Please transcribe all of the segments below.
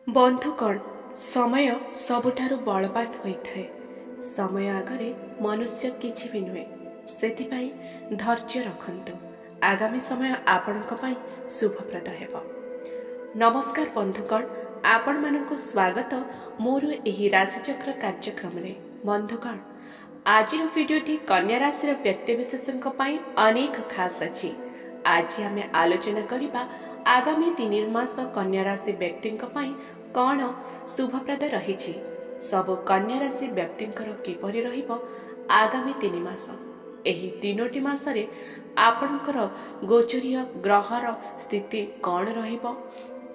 बंधुगण समय सबुठारु बलवान होइथाए। समय आगरे मनुष्य किछि भी नुहे। सेथिपाई धैर्य रखंतु। आगामी समय आपणक पई शुभप्रद हेबो। नमस्कार बंधुगण, आपण मानकु स्वागत मोर एही राशिचक्र कार्यक्रम रे। बंधुगण, आजिर भिडियोटी कन्या राशि व्यक्ति विशेषଙ୍କ पई अनेक खास अछि। आज आमे आलोचना करिबा आगामी 3 मास कन्या राशि व्यक्तिଙ୍କ पई कौन शुभप्रद रही। सब कन्या राशि व्यक्तिंकर किपरि रहिबो आगामी 3 मास। एही 3टी मासरे आपणकर गोचरीय ग्रहर स्थिति कौन रहिबो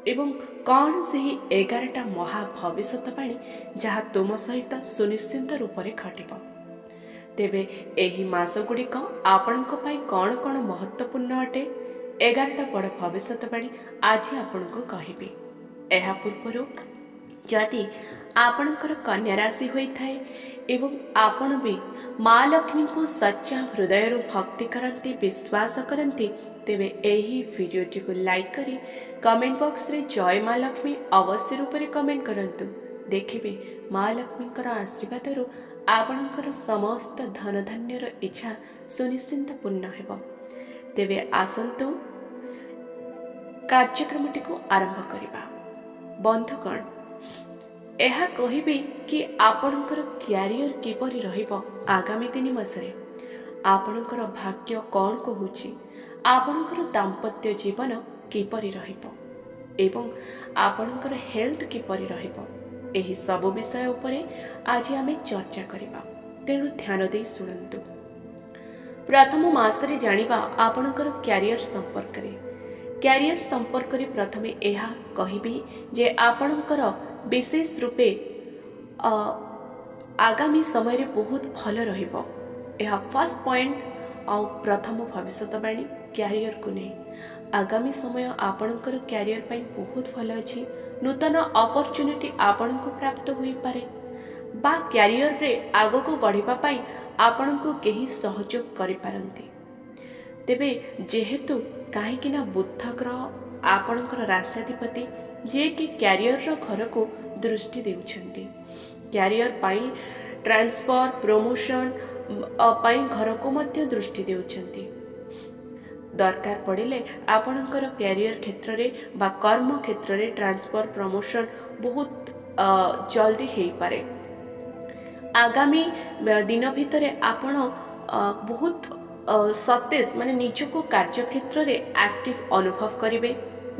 एवं कौन सही 11टा महा भविष्यवाणी जहाँ तुम सहित सुनिश्चित रूप से घटिबो। तेबे एही मास गुड़िक आपणक पई कौन कौन महत्वपूर्ण अटे 11टा बड़ भविष्यवाणी आज आपनको कहिबी। एहा पूर्वरु जदि आपणकर कन्या राशि होइथाए एवं आपण भी माँ लक्ष्मी को सच्चा हृदय भक्ति करती विश्वास करती, तेबे एही वीडियोटी को लाइक करी कमेंट बॉक्स रे जय माँ लक्ष्मी अवश्य रूप से कमेंट करंतु। देखिबे माँ लक्ष्मीकर आशीर्वाद आपणकर समस्त धन धान्यर इच्छा सुनिश्चित पूर्ण हेबो। तेबे आसंतु कार्यक्रमटी को आरंभ करिबा। बंधुगण, यह कहिबे कि आपणकर क्यारियर किपरि रहिबो आगामी 3 मासरे। आपणकर भाग्य कौन कहूछि, आपणकर दाम्पत्य जीवन किपरि रहिबो एवं आपणकर हेल्थ किपरि रहिबो, एही सब विषय उपरे आज आमे चर्चा करिबा। तेणु ध्यान दे सुनंतु। प्रथम मासरे जानिबा आपणकर क्यारियर संपर्क रे। क्यारियर संपर्क रे प्रथमे एहा कहिबी जे आपणकर विशेष रूपे आगामी समय रे बहुत भल रहिबो। एहा फर्स्ट पॉइंट आ प्रथम भविष्यवाणी क्यारियर को नहीं। आगामी समय आपणकर क्यारियर पई बहुत भल अछि। नूतन अपॉर्चुनिटी आपणको प्राप्त होई पारे बा क्यारियर रे आगो को बढ़िबा पई आपणको केही सहयोग करि पारंती। तेबे जेहेतु काहे कि ना बुध ग्रह आपणकर राष्ट्राधिपति जे कि क्यारियर रो घर को दृष्टि देउछंती। क्यारियर पाई ट्रांसफर प्रमोशन पाई घर को मध्य दृष्टि देउछंती। दरकार पड़िले आपणकर क्यारियर क्षेत्र रे बा कर्म क्षेत्र रे ट्रांसफर प्रमोशन बहुत जल्दी हेई पारे। आगामी दिन भितरे आपण बहुत सतेज माने निजको कार्य क्षेत्र रे एक्टिव अनुभव करिवे।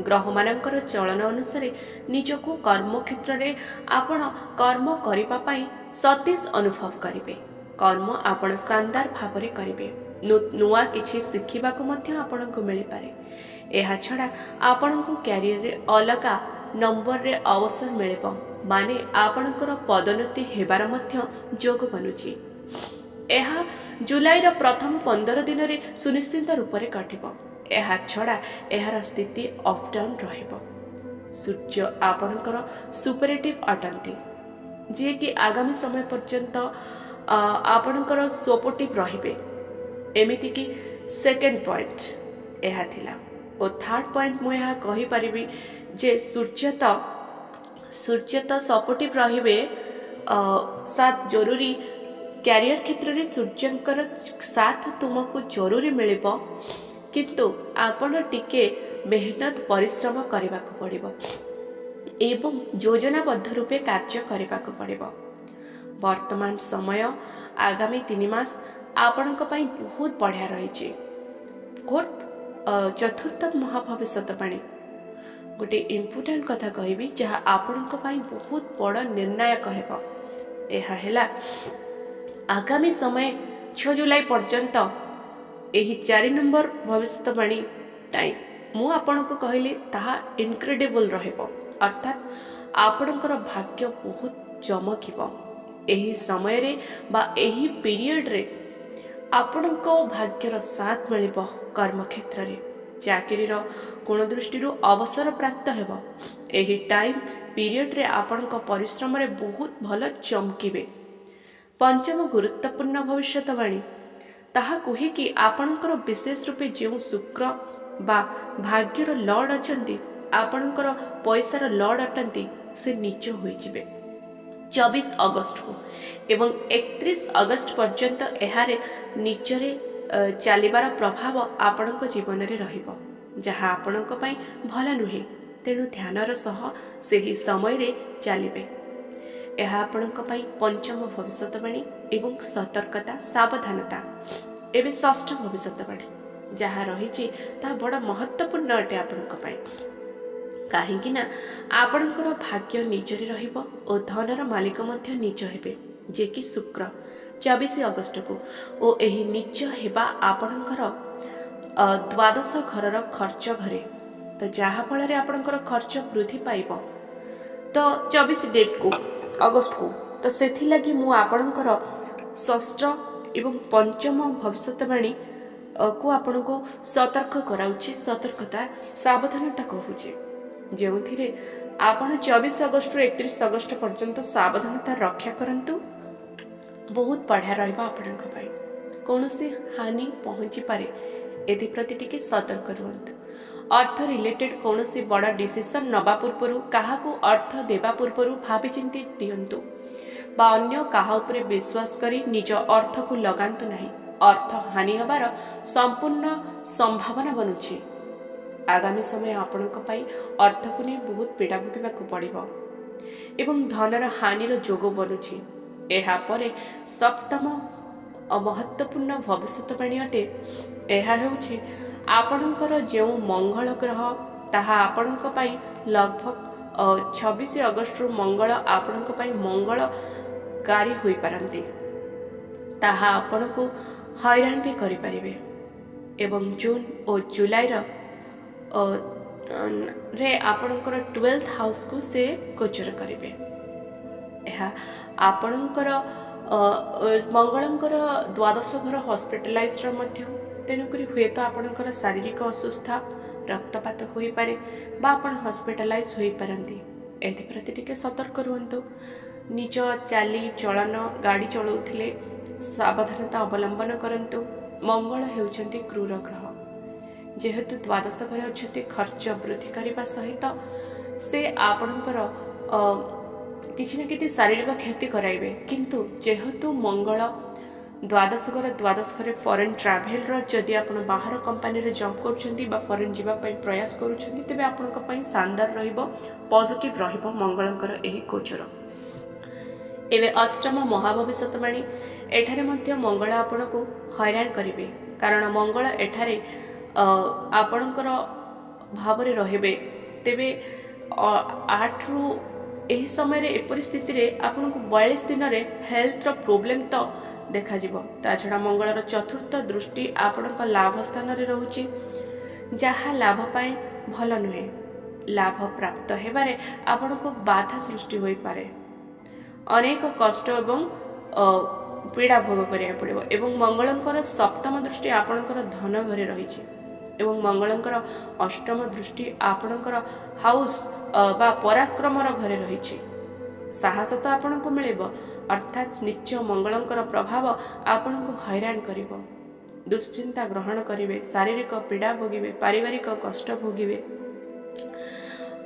ग्रह मानकर चलन अनुसार निजको कर्म क्षेत्र रे आपण कर्म करिबा पई सतेज अनुभव करिवे। कर्म आपण शानदार भावरे करिवे। नुआ किछि शिखिबा को मध्य आपनको मिलि पारे। एहा छडा आपनको क्यारियर रे अलगा नंबर रे अवसर मिलिबो, माने आपणकर पदोन्नति हेबार मध्य जोग बनुची। एहा जुलाई रो प्रथम 15 दिन रे सुनिश्चित रूप से घटिबो। एहा छडा एहार स्थिति अप डाउन रहिबो। सूर्य आपणकर सुपरेटिव अटंती, जे कि आगामी समय पर्यंत आपणकर सपोर्टिव रहिबे। एमिति कि सेकेंड पॉइंट एहा थिला। और थर्ड पॉइंट मु एहा कहि परिबी जे सूर्य तो सपोर्टिव रहिबे। साथ जरूरी क्यारियर क्षेत्र रे सूर्यंकर साथ तुमको जरूरी मिलिबो, किंतु आपण टिके मेहनत परिश्रम करने को पड़िबो एवं योजनाबद्ध रूपे कार्य करने को पड़िबो। वर्तमान समय आगामी 3 मास आपणक पई बहुत बढ़िया रही। चतुर्थ महाभविष्यवाणी गोटे इम्पोर्टेंट कथा कहबी जहाँ आपणक पई बहुत बड़ निर्णायक हेबो। एहा हेला आगामी समय 6 जुलाई पर्यंत एही 4 नंबर भविष्यवाणी टाइम मु आपनको कहली ताहा इनक्रेडिबल रहिबो। अर्थात आपणकर भाग्य बहुत चमकिबो। एही समय रे बा एही पीरियड रे आपणको भाग्यर साथ मिलिबो। कर्म क्षेत्र रे चाकरी रो कोण दृष्टि अवसर प्राप्त हेबो। एही टाइम पीरियड रे आपणको परिश्रम रे बहुत भल चमकिबे। पंचम गुरुत्वपूर्ण भविष्यवाणी ताहा कहे कि आपणकर विशेष रूपे जो शुक्र बा भाग्यर लॉर्ड अछंती आपणकर पैसार लॉर्ड अटंती से नीच होइजिबे 24 अगस्त को एवं 31 अगस्त पर्यंत एहारे नीचरे चलिबार प्रभाव आपणक जीवन रे रहिबो जहाँ आपणक पई भल नुहे तेणु ध्यानर सह ସେହି ସମୟରେ ଚାଲିବେ। ଏହା ଆପଣଙ୍କ ପାଇଁ ପଞ୍ଚମ ଭବିଷ୍ୟତବାଣୀ ଏବଂ ସତର୍କତା ସାବଧାନତା। ଏବେ ଷଷ୍ଠ ଭବିଷ୍ୟତବାଣୀ ଯାହା ରହିଛି ତାହା ବଡ଼ ମହତ୍ତ୍ୱପୂର୍ଣ୍ଣ ଅଟେ ଆପଣଙ୍କ ପାଇଁ। କାହିଁକି ନା ଆପଣଙ୍କର ଭାଗ୍ୟ ନିଜରେ ରହିବ ଓ ଧନର ମାଲିକ ମଧ୍ୟ ନିଜ ହେବେ ଯେ କି ଶୁକ୍ର 24 ଅଗଷ୍ଟକୁ ଓ ଏହି ନିଜ ହେବା ଆପଣଙ୍କର ଦ୍ୱାଦଶ ଘରର ଖର୍ଚ୍ଚ ଘରେ ତ ଯାହା ଫଳରେ ଆପଣଙ୍କର ଖର୍ଚ୍ଚ ବୃଦ୍ଧି ପାଇବ ତ 24 ଡେଟ୍ को अगस्त को तो सेथिलागि मु आपणकर षष्ठ एवं पंचम भविष्यवाणी को आपण को सतर्क कराउछि सतर्कता सावधानता कहूछि जो आपण 24 अगस्त रु 31 अगस्त पर्यंत सावधानता रक्षा करंतु बहुत बढ़िया रहिबा आपणक पई कोनोसी हानि पहुंची पारे एथि प्रति टिके सतर्क रुहंतु। अर्थ रिलेटेड कौनसी बड़ा डिसीजन नबा पूर्वर काहाकू अर्थ देवा पूर्वर भावी चिंती दियंतु बा अन्य काहा उपरे विश्वास करी निज अर्थ को लगांतु नहीं अर्थ हानि हबार संपूर्ण संभावना बनुछि। आगामी समय आपणक पई अर्थ को नहीं बहुत पीड़ा भोगिबाकू पड़िबो एवं धनर हानिर जोग बनुछि। एहा परे सप्तम महत्वपूर्ण भविष्यवाणी अटे एहा हेउछि आपणकर जो मंगल ग्रह ताहा आपणक पई लगभग 26 अगस्त रु मंगल आपणक पई मंगलकारी होई पारंती ताहा आपणको हैरान भी करि परिबे एवं जून और जुलाई रे आपणकर 12th हाउस को से गोचर करिवे। एहा आपणकर मंगलंकर द्वादश घर हॉस्पिटलाइज मध्य तेणुक हुए तो आपणकर शारीरिक अस्वस्थता रक्तपात हो पारे बा आपण हॉस्पिटलाइज हो पारंती एप्रति टिके सतर्क रुहंतु। निज चाली चलन गाड़ी चलाउथिले सावधानता अवलंबन करंतु। मंगल हेउछंती क्रूर ग्रह जेहेतु द्वादश घर अच्छे खर्च वृद्धि करने सहित से आपणकर किसी न किसी शारीरिक क्षति कराइबे किंतु जेहेतु मंगल द्वादश घर फॉरेन ट्रैवल जदि आप बाहर कंपनी रे जॉब करुछंती बा फॉरेन जीवा पई प्रयास करुछंती तेबे आपनका पई शानदार रहिबो पॉजिटिव रहिबो मंगलंकर एही गोचर। एवं अष्टम महाभविष्यवाणी एठारे मध्य मंगल आपनको हैरान करिवे कारण मंगल एठारे आपणकर भावरे रहिबे तेबे 8 रु एही समय रे एपरि स्थिति रे आपनको 42 दिन रे हेल्थ रो प्रॉब्लम तो देखा जिवो। ता छड़ा मंगलर चतुर्थ दृष्टि आपणक लाभ स्थान रे रहउची जहा लाभ पाए भल नुहे लाभ प्राप्त हेबारे आपणको बाधा सृष्टि होई पारे अनेक कष्ट एवं पीड़ा भोग करिया पड़िबो एवं मंगलंकर सप्तम दृष्टि आपणकर धन घरे रहिछि एवं मंगलंकर अष्टम दृष्टि आपणकर हाउस बा पराक्रमर घरे रहिछि साहस तो आपनको मिलिबो अर्थात निच मंगलंकर प्रभाव आपनको हैरान करिबो दुश्चिंता ग्रहण करिवे शारीरिक पीड़ा भोगिवे पारिवारिक कष्ट भोगिवे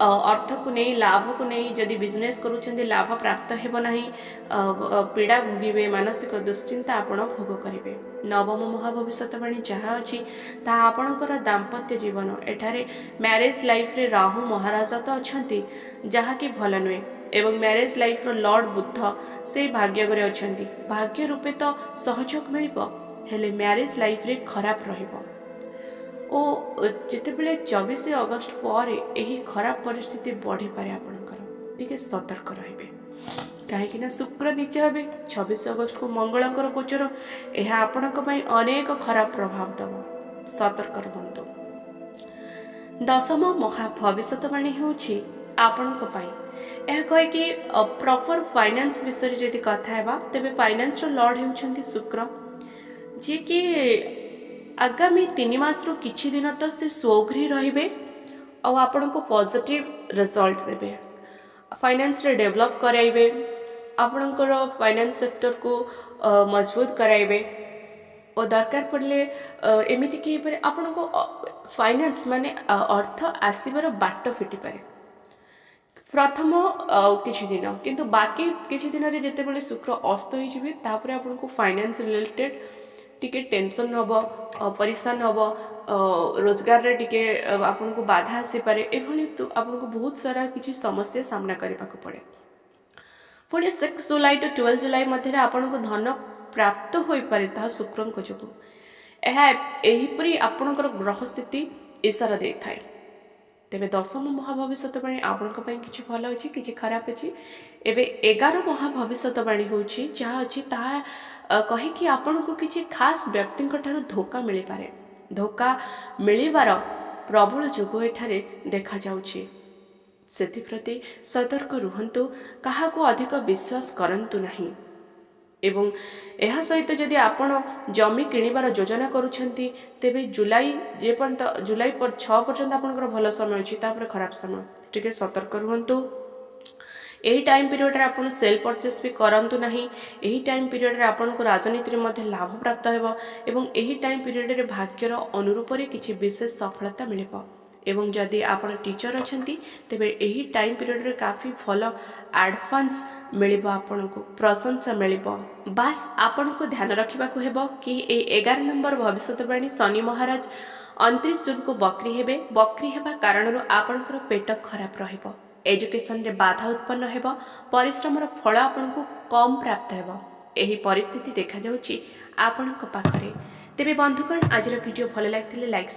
अर्थ को नहीं लाभ को नहीं जदि बिजनेस करूछंदी लाभ प्राप्त हेबो नहीं पीड़ा भोगिवे मानसिक दुश्चिंता आपण भोग करिवे। नवम महाभविष्यवाणी जहाँ अच्छी ता आपणकर दाम्पत्य जीवन एठारे मैरेज लाइफ रे राहु महाराजा तो अछंती जहा कि भल नुहे एवं मैरेज लाइफ रो लॉर्ड बुद्ध से भाग्य घरे अछंती भाग्य रूपे तो सहयोग मिलिबो हेले मैरेज लाइफ रे खराब रहिबो ओ जितेबले 24 अगस्त पर यही खराब परिस्थिति बढ़ी पारे आपणकर टिके सतर्क रहिबे कहीं शुक्र नीच हे 26 अगस्त को मंगलंकर गोचर यह आपणक पई अनेक खराब प्रभाव दब सतर्क रुहंतु। दशम महाभविष्यवाणी होछि आपणक पई यह कहे कि प्रॉपर फाइनेंस विषय जदि कथा हेबा तेबे फाइनेंस रो लॉर्ड हेउछंती शुक्र जे कि आगामी 3 मास रो किछि दिन तो से स्वगृही रहिबे और आपण को पॉजिटिव रिजल्ट देबे फाइनेंस रे डेवलप कराइबे आपणकर फाइनेंस सेक्टर को मजबूत कराइबे ଓ ଦରକାର ପଡ଼ିଲେ ଏମିତି କି ଆପଣଙ୍କୁ फाइनान्स माने अर्थ आसबार बाट फिटिपारे प्रथम किछि दिन किंतु बाकी किछि दिन रे जेतेबेले शुक्र अस्त होइजिबे तापरे आपनको फाइनान्स रिलेटेड टिके टेंशन हबो परेशान हबो रोजगार रे टिके आपनको बाधा आसी पारे एभली तो आपनको बहुत सारा किछि समस्या सामना करबाक पड़े पुणी 6 जुलाई टू 12 जुलाई मध्य आपनको धन प्राप्त होई पारे ता शुक्रंक जोगु एहीपरी आपणकर ग्रह स्थिति इशारा दे थाए तेबे दशम महाभविष्यवाणी आपणी किसी भल अच्छी किसी खराब अच्छी एवं 11 महाभविष्यवाणी होची जहाँ अच्छी ता कहीकि आपण को किसी खास व्यक्ति धोखा मिल पारे धोखा मिलबार प्रबल जोग एठारे देखा जाउची सेथिप्रति सतर्क रुहंतु काहाको अधिक विश्वास करंतु नहीं एवं यह सहित जदि आपण जमी किणिबार योजना करुछंती तेबे जुलाई जेपर्यंत जुलाई 6 पर्यंत आपनकर भल समय अछि तापर खराब समय टिके सतर्क रुहंतु एही टाइम पीरियड रे आपण सेल परचेस भी करंतु नहीं एही टाइम पीरियड रे आपण को राजनीति रे मध्ये लाभ प्राप्त हेबो एवं एही टाइम पीरियड रे भाग्यर अनुरूप रे किछि विशेष सफलता मिलिबो एवं जदि आपण टीचर अछंती तेबे एही टाइम पीरियड रे काफी भल एडवांस मिलिबो आपनको प्रशंसा मिलिबो बास आपनको ध्यान रखिबाको हेबो कि ए 11 नंबर भविष्यवाणी शनि महाराज 29 जून को बकरी हेबा कारण आपनकर पेट खराब रहिबो एजुकेशन रे बाधा उत्पन्न हेबो परिश्रमर फल आपनको कम प्राप्त हेबो एही परिस्थिति देखा जाउची आपनको पाखरे तेबे बंधुगण आज वीडियो भल लागिथिले लाइक